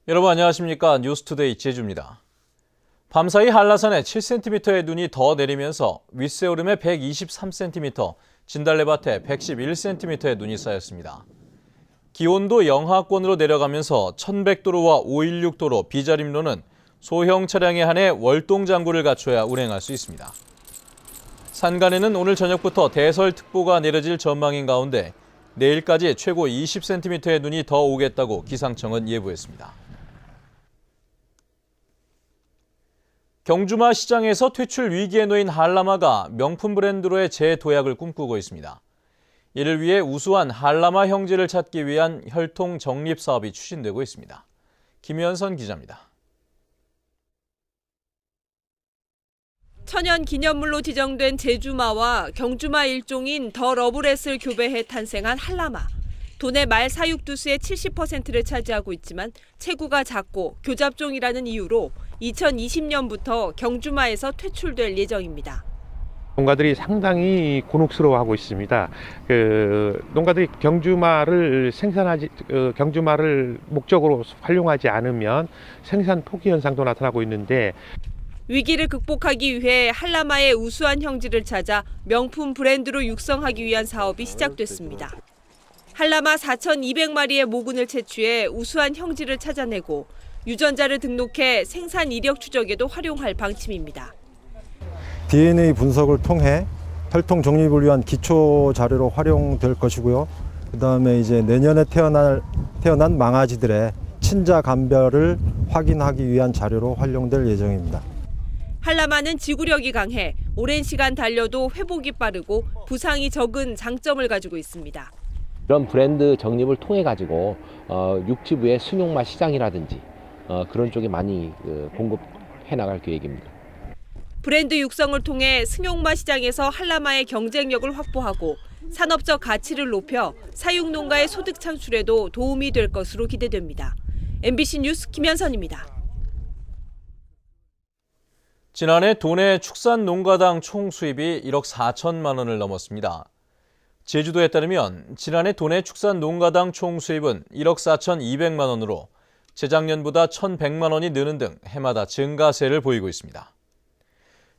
여러분 안녕하십니까? 뉴스투데이 제주입니다. 밤사이 한라산에 7cm의 눈이 더 내리면서 윗세오름에 123cm, 진달래밭에 111cm의 눈이 쌓였습니다. 기온도 영하권으로 내려가면서 1100도로와 516도로 비자림로는 소형 차량에 한해 월동장구를 갖춰야 운행할 수 있습니다. 산간에는 오늘 저녁부터 대설특보가 내려질 전망인 가운데 내일까지 최고 20cm의 눈이 더 오겠다고 기상청은 예보했습니다. 경주마 시장에서 퇴출 위기에 놓인 한라마가 명품 브랜드로의 재도약을 꿈꾸고 있습니다. 이를 위해 우수한 한라마 형질을 찾기 위한 혈통 정립 사업이 추진되고 있습니다. 김현선 기자입니다. 천연 기념물로 지정된 제주마와 경주마 일종인 더 러브렛을 교배해 탄생한 한라마. 도내 말 사육두수의 70%를 차지하고 있지만 체구가 작고 교잡종이라는 이유로 2020년부터 경주마에서 퇴출될 예정입니다. 농가들이 상당히 곤혹스러워하고 있습니다. 농가들이 경주마를 목적으로 활용하지 않으면 생산 포기 현상도 나타나고 있는데 위기를 극복하기 위해 한라마의 우수한 형질을 찾아 명품 브랜드로 육성하기 위한 사업이 시작됐습니다. 한라마 4,200마리의 모근을 채취해 우수한 형질을 찾아내고 유전자를 등록해 생산 이력 추적에도 활용할 방침입니다. DNA 분석을 통해 혈통 정립을 위한 기초 자료로 활용될 것이고요. 그다음에 이제 내년에 태어난 망아지들의 친자 감별을 확인하기 위한 자료로 활용될 예정입니다. 한라마는 지구력이 강해 오랜 시간 달려도 회복이 빠르고 부상이 적은 장점을 가지고 있습니다. 이런 브랜드 정립을 통해 가지고 육지부의 승용마 시장이라든지 그런 쪽에 많이 공급해 나갈 계획입니다. 브랜드 육성을 통해 승용마 시장에서 한라마의 경쟁력을 확보하고 산업적 가치를 높여 사육농가의 소득 창출에도 도움이 될 것으로 기대됩니다. MBC 뉴스 김현선입니다. 지난해 도내 축산농가당 총 수입이 1억 4천만 원을 넘었습니다. 제주도에 따르면 지난해 도내 축산농가당 총 수입은 1억 4,200만 원으로 재작년보다 1,100만 원이 느는 등 해마다 증가세를 보이고 있습니다.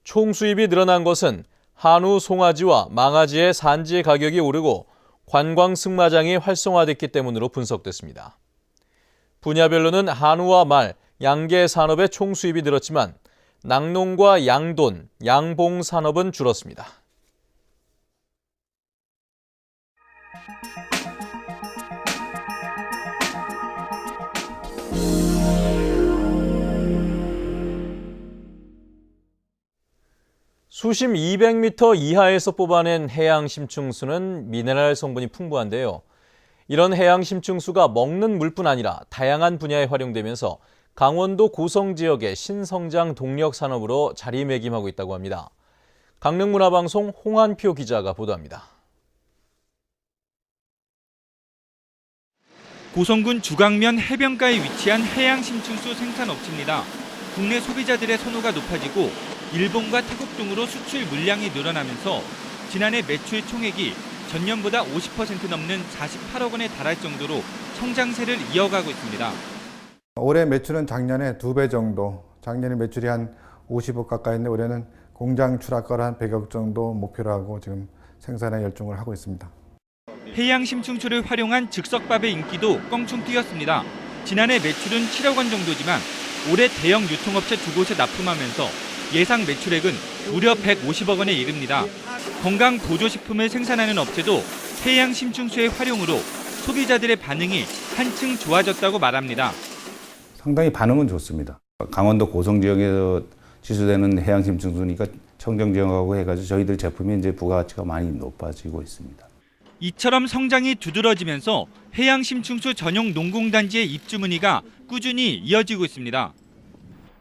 총 수입이 늘어난 것은 한우 송아지와 망아지의 산지 가격이 오르고 관광 승마장이 활성화됐기 때문으로 분석됐습니다. 분야별로는 한우와 말, 양계 산업의 총 수입이 늘었지만 낙농과 양돈, 양봉 산업은 줄었습니다. 수심 200m 이하에서 뽑아낸 해양 심층수는 미네랄 성분이 풍부한데요. 이런 해양 심층수가 먹는 물뿐 아니라 다양한 분야에 활용되면서 강원도 고성 지역의 신성장 동력 산업으로 자리매김하고 있다고 합니다. 강릉문화방송 홍한표 기자가 보도합니다. 고성군 주강면 해변가에 위치한 해양 심층수 생산업체입니다. 국내 소비자들의 선호가 높아지고 일본과 태국 등으로 수출 물량이 늘어나면서 지난해 매출 총액이 전년보다 50% 넘는 48억 원에 달할 정도로 성장세를 이어가고 있습니다. 올해 매출은 작년에 2배 정도, 작년에 매출이 한 50억 가까이인데 올해는 공장 출하가를 한 100억 정도 목표로 하고 지금 생산에 열중을 하고 있습니다. 해양 심층수를 활용한 즉석밥의 인기도 껑충 뛰었습니다. 지난해 매출은 7억 원 정도지만 올해 대형 유통업체 2곳에 납품하면서 예상 매출액은 무려 150억 원에 이릅니다. 건강 보조식품을 생산하는 업체도 해양 심층수의 활용으로 소비자들의 반응이 한층 좋아졌다고 말합니다. 상당히 반응은 좋습니다. 강원도 고성 지역에서 지수되는 해양 심층수니까 청정 지역하고 해가지고 저희들 제품이 이제 부가가치가 많이 높아지고 있습니다. 이처럼 성장이 두드러지면서 해양 심층수 전용 농공단지의 입주 문의가 꾸준히 이어지고 있습니다.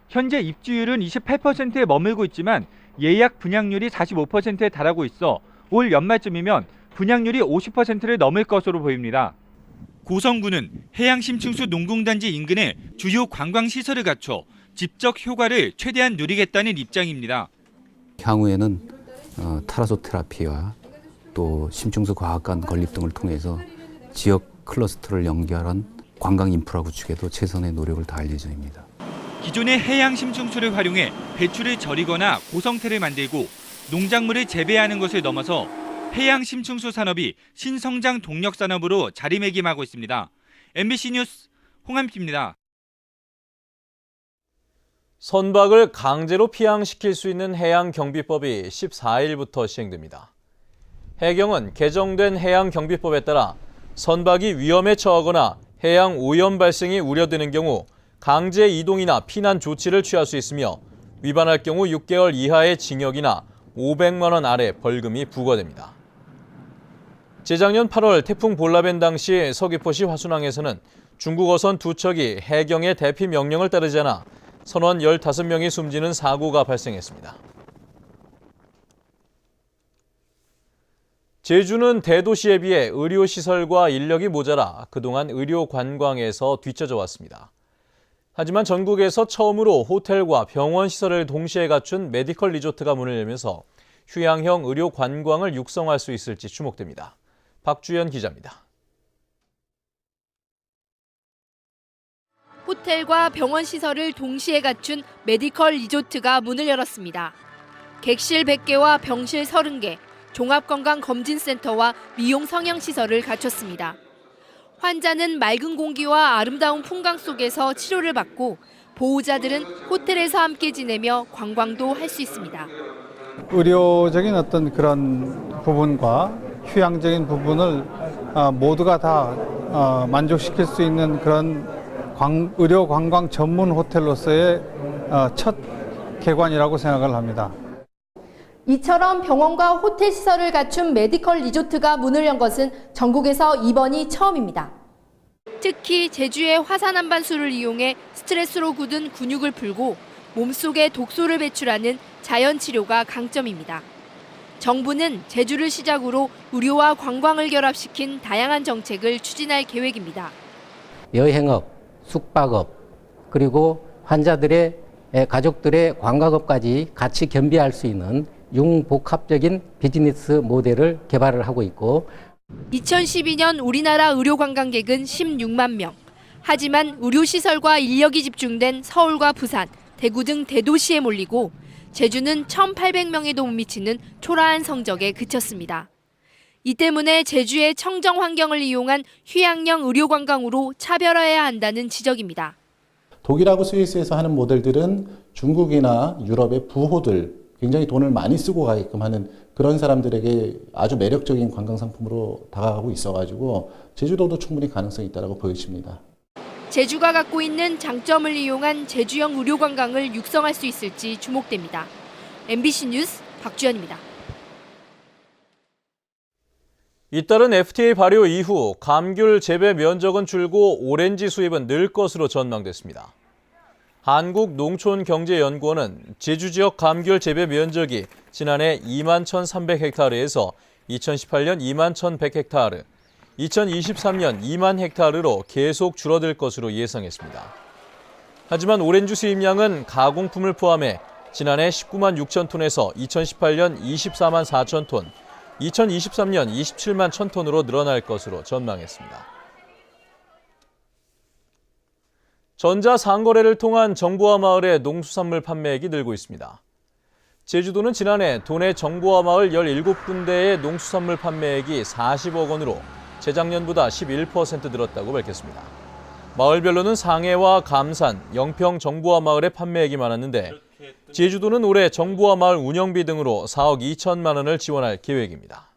현재 입주율은 28%에 머물고 있지만 예약 분양률이 45%에 달하고 있어 올 연말쯤이면 분양률이 50%를 넘을 것으로 보입니다. 고성군은 해양 심층수 농공단지 인근에 주요 관광시설을 갖춰 집적 효과를 최대한 누리겠다는 입장입니다. 향후에는 타라소테라피와 또 심층수 과학관 건립 등을 통해서 지역 클러스터를 연결한 관광 인프라 구축에도 최선의 노력을 다할 예정입니다. 기존의 해양 심층수를 활용해 배추를 절이거나 고성태를 만들고 농작물을 재배하는 것을 넘어서 해양 심층수 산업이 신성장 동력 산업으로 자리매김하고 있습니다. MBC 뉴스 홍한기입니다. 선박을 강제로 피항시킬 수 있는 해양경비법이 14일부터 시행됩니다. 해경은 개정된 해양경비법에 따라 선박이 위험에 처하거나 해양 오염 발생이 우려되는 경우 강제 이동이나 피난 조치를 취할 수 있으며 위반할 경우 6개월 이하의 징역이나 500만 원 아래 벌금이 부과됩니다. 재작년 8월 태풍 볼라벤 당시 서귀포시 화순항에서는 중국 어선 2척이 해경의 대피 명령을 따르지 않아 선원 15명이 숨지는 사고가 발생했습니다. 제주는 대도시에 비해 의료시설과 인력이 모자라 그동안 의료 관광에서 뒤처져 왔습니다. 하지만 전국에서 처음으로 호텔과 병원 시설을 동시에 갖춘 메디컬 리조트가 문을 열면서 휴양형 의료 관광을 육성할 수 있을지 주목됩니다. 박주연 기자입니다. 호텔과 병원 시설을 동시에 갖춘 메디컬 리조트가 문을 열었습니다. 객실 100개와 병실 30개, 종합건강검진센터와 미용 성형시설을 갖췄습니다. 환자는 맑은 공기와 아름다운 풍광 속에서 치료를 받고 보호자들은 호텔에서 함께 지내며 관광도 할 수 있습니다. 의료적인 어떤 그런 부분과 휴양적인 부분을 모두가 다 만족시킬 수 있는 그런 의료 관광 전문 호텔로서의 첫 개관이라고 생각을 합니다. 이처럼 병원과 호텔 시설을 갖춘 메디컬 리조트가 문을 연 것은 전국에서 이번이 처음입니다. 특히 제주의 화산 한반수를 이용해 스트레스로 굳은 근육을 풀고 몸속에 독소를 배출하는 자연 치료가 강점입니다. 정부는 제주를 시작으로 의료와 관광을 결합시킨 다양한 정책을 추진할 계획입니다. 여행업, 숙박업, 그리고 환자들의 가족들의 관광업까지 같이 겸비할 수 있는 융복합적인 비즈니스 모델을 개발을 하고 있고 2012년 우리나라 의료 관광객은 16만 명. 하지만 의료시설과 인력이 집중된 서울과 부산, 대구 등 대도시에 몰리고 제주는 1,800명에도 못 미치는 초라한 성적에 그쳤습니다. 이 때문에 제주의 청정 환경을 이용한 휴양형 의료 관광으로 차별화해야 한다는 지적입니다. 독일하고 스위스에서 하는 모델들은 중국이나 유럽의 부호들 굉장히 돈을 많이 쓰고 가게끔 하는 그런 사람들에게 아주 매력적인 관광 상품으로 다가가고 있어가지고 제주도도 충분히 가능성이 있다고 보여집니다. 제주가 갖고 있는 장점을 이용한 제주형 의료 관광을 육성할 수 있을지 주목됩니다. MBC 뉴스 박주연입니다. 잇따른 FTA 발효 이후 감귤 재배 면적은 줄고 오렌지 수입은 늘 것으로 전망됐습니다. 한국농촌경제연구원은 제주 지역 감귤 재배 면적이 지난해 21,300헥타르에서 2018년 21,100헥타르, 2023년 2만 헥타르로 계속 줄어들 것으로 예상했습니다. 하지만 오렌지 수입량은 가공품을 포함해 지난해 19만 6천 톤에서 2018년 24만 4천 톤, 2023년 27만 1천 톤으로 늘어날 것으로 전망했습니다. 전자상거래를 통한 정보화 마을의 농수산물 판매액이 늘고 있습니다. 제주도는 지난해 도내 정보화 마을 17군데의 농수산물 판매액이 40억 원으로 재작년보다 11% 늘었다고 밝혔습니다. 마을별로는 상해와 감산, 영평 정보화 마을의 판매액이 많았는데 제주도는 올해 정보화 마을 운영비 등으로 4억 2천만 원을 지원할 계획입니다.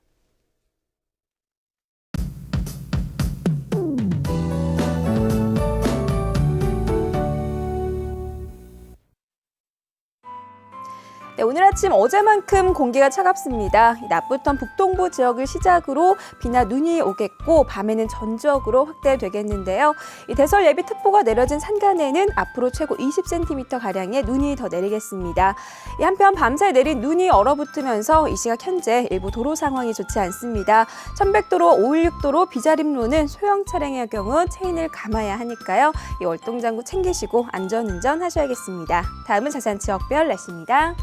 네, 오늘 아침 어제만큼 공기가 차갑습니다. 낮부터 북동부 지역을 시작으로 비나 눈이 오겠고 밤에는 전적으로 확대되겠는데요. 이 대설 예비특보가 내려진 산간에는 앞으로 최고 20cm가량의 눈이 더 내리겠습니다. 한편 밤사이 내린 눈이 얼어붙으면서 이 시각 현재 일부 도로 상황이 좋지 않습니다. 천백도로, 516도로 비자림로는 소형 차량의 경우 체인을 감아야 하니까요. 이 월동장구 챙기시고 안전운전 하셔야겠습니다. 다음은 자세한 지역별 날씨입니다.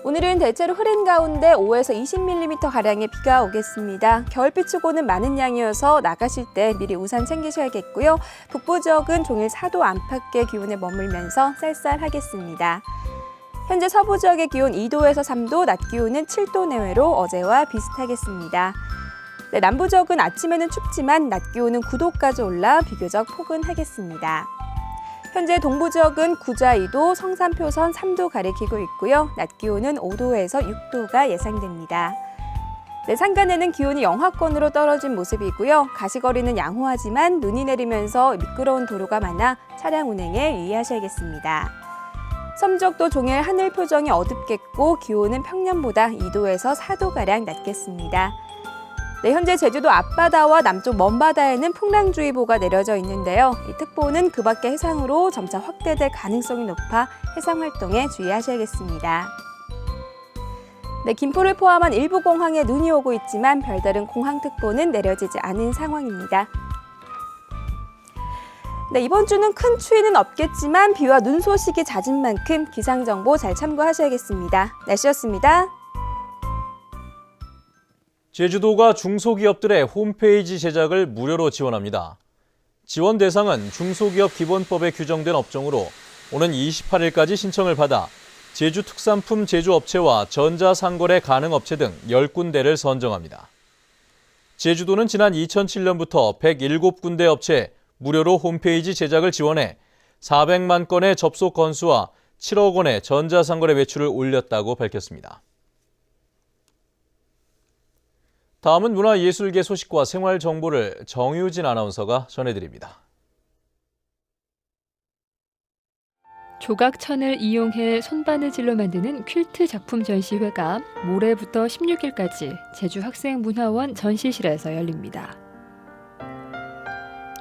오늘은 대체로 흐린 가운데 5에서 20mm가량의 비가 오겠습니다. 겨울비치고는 많은 양이어서 나가실 때 미리 우산 챙기셔야겠고요. 북부 지역은 종일 4도 안팎의 기온에 머물면서 쌀쌀하겠습니다. 현재 서부 지역의 기온 2도에서 3도, 낮 기온은 7도 내외로 어제와 비슷하겠습니다. 네, 남부 지역은 아침에는 춥지만 낮 기온은 9도까지 올라 비교적 포근하겠습니다. 현재 동부 지역은 구자 2도, 성산 표선 3도 가리키고 있고요. 낮 기온은 5도에서 6도가 예상됩니다. 네, 산간에는 기온이 영하권으로 떨어진 모습이고요. 가시거리는 양호하지만 눈이 내리면서 미끄러운 도로가 많아 차량 운행에 유의하셔야겠습니다. 섬지역도 종일 하늘 표정이 어둡겠고 기온은 평년보다 2도에서 4도가량 낮겠습니다. 네, 현재 제주도 앞바다와 남쪽 먼바다에는 풍랑주의보가 내려져 있는데요. 이 특보는 그 밖의 해상으로 점차 확대될 가능성이 높아 해상 활동에 주의하셔야겠습니다. 네, 김포를 포함한 일부 공항에 눈이 오고 있지만 별다른 공항특보는 내려지지 않은 상황입니다. 네, 이번 주는 큰 추위는 없겠지만 비와 눈 소식이 잦은 만큼 기상정보 잘 참고하셔야겠습니다. 날씨였습니다. 제주도가 중소기업들의 홈페이지 제작을 무료로 지원합니다. 지원 대상은 중소기업 기본법에 규정된 업종으로 오는 28일까지 신청을 받아 제주 특산품 제조업체와 전자상거래 가능 업체 등 10군데를 선정합니다. 제주도는 지난 2007년부터 107군데 업체에 무료로 홈페이지 제작을 지원해 400만 건의 접속 건수와 7억 원의 전자상거래 매출을 올렸다고 밝혔습니다. 다음은 문화예술계 소식과 생활 정보를 정유진 아나운서가 전해드립니다. 조각천을 이용해 손바느질로 만드는 퀼트 작품 전시회가 모레부터 16일까지 제주학생문화원 전시실에서 열립니다.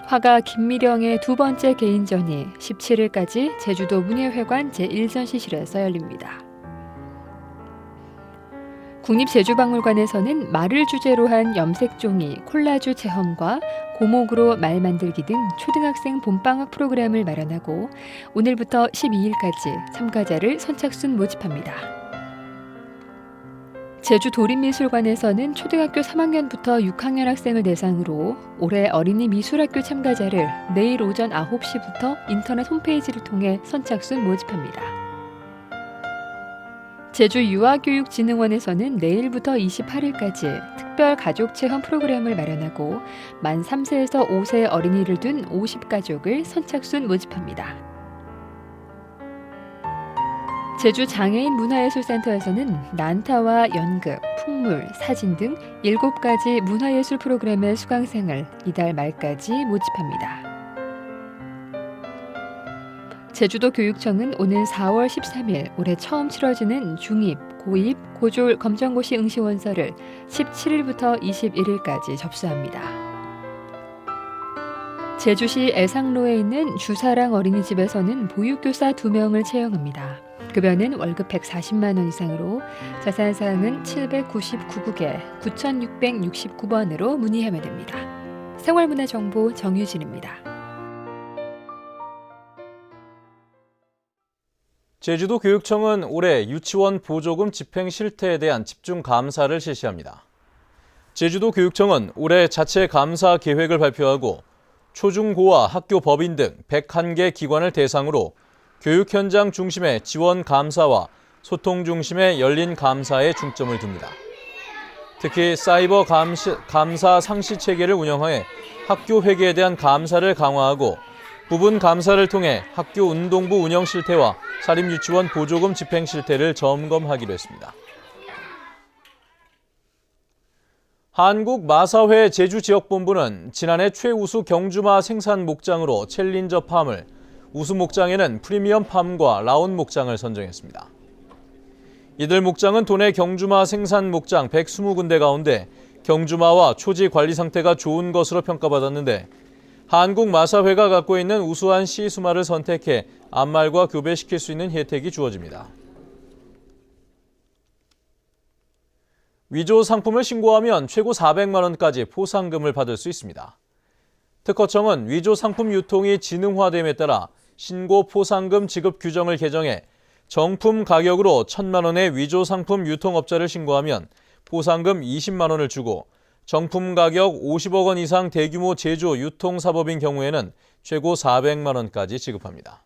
화가 김미령의 두 번째 개인전이 17일까지 제주도 문예회관 제1전시실에서 열립니다. 국립제주박물관에서는 말을 주제로 한 염색종이 콜라주 체험과 고목으로 말 만들기 등 초등학생 봄방학 프로그램을 마련하고 오늘부터 12일까지 참가자를 선착순 모집합니다. 제주도립미술관에서는 초등학교 3학년부터 6학년 학생을 대상으로 올해 어린이 미술학교 참가자를 내일 오전 9시부터 인터넷 홈페이지를 통해 선착순 모집합니다. 제주유아교육진흥원에서는 내일부터 28일까지 특별 가족 체험 프로그램을 마련하고 만 3세에서 5세 어린이를 둔 50가족을 선착순 모집합니다. 제주장애인문화예술센터에서는 난타와 연극, 풍물, 사진 등 7가지 문화예술 프로그램의 수강생을 이달 말까지 모집합니다. 제주도 교육청은 오는 4월 13일 올해 처음 치러지는 중입, 고입, 고졸 검정고시 응시원서를 17일부터 21일까지 접수합니다. 제주시 애상로에 있는 주사랑 어린이집에서는 보육교사 2명을 채용합니다. 급여는 월급 140만 원 이상으로 자세한 사항은 799국에 9,669번으로 문의하면 됩니다. 생활문화정보 정유진입니다. 제주도 교육청은 올해 유치원 보조금 집행 실태에 대한 집중 감사를 실시합니다. 제주도 교육청은 올해 자체 감사 계획을 발표하고 초중고와 학교 법인 등 101개 기관을 대상으로 교육 현장 중심의 지원 감사와 소통 중심의 열린 감사에 중점을 둡니다. 특히 사이버 감사 상시 체계를 운영해 학교 회계에 대한 감사를 강화하고 부분 감사를 통해 학교 운동부 운영 실태와 사립유치원 보조금 집행 실태를 점검하기로 했습니다. 한국마사회 제주지역본부는 지난해 최우수 경주마 생산 목장으로 챌린저 팜을, 우수 목장에는 프리미엄 팜과 라운 목장을 선정했습니다. 이들 목장은 도내 경주마 생산 목장 120군데 가운데 경주마와 초지 관리 상태가 좋은 것으로 평가받았는데 한국마사회가 갖고 있는 우수한 시수마를 선택해 암말과 교배시킬 수 있는 혜택이 주어집니다. 위조 상품을 신고하면 최고 400만 원까지 포상금을 받을 수 있습니다. 특허청은 위조 상품 유통이 진흥화됨에 따라 신고 포상금 지급 규정을 개정해 정품 가격으로 1,000만 원의 위조 상품 유통업자를 신고하면 보상금 20만 원을 주고 정품 가격 50억 원 이상 대규모 제조 유통 사법인 경우에는 최고 400만 원까지 지급합니다.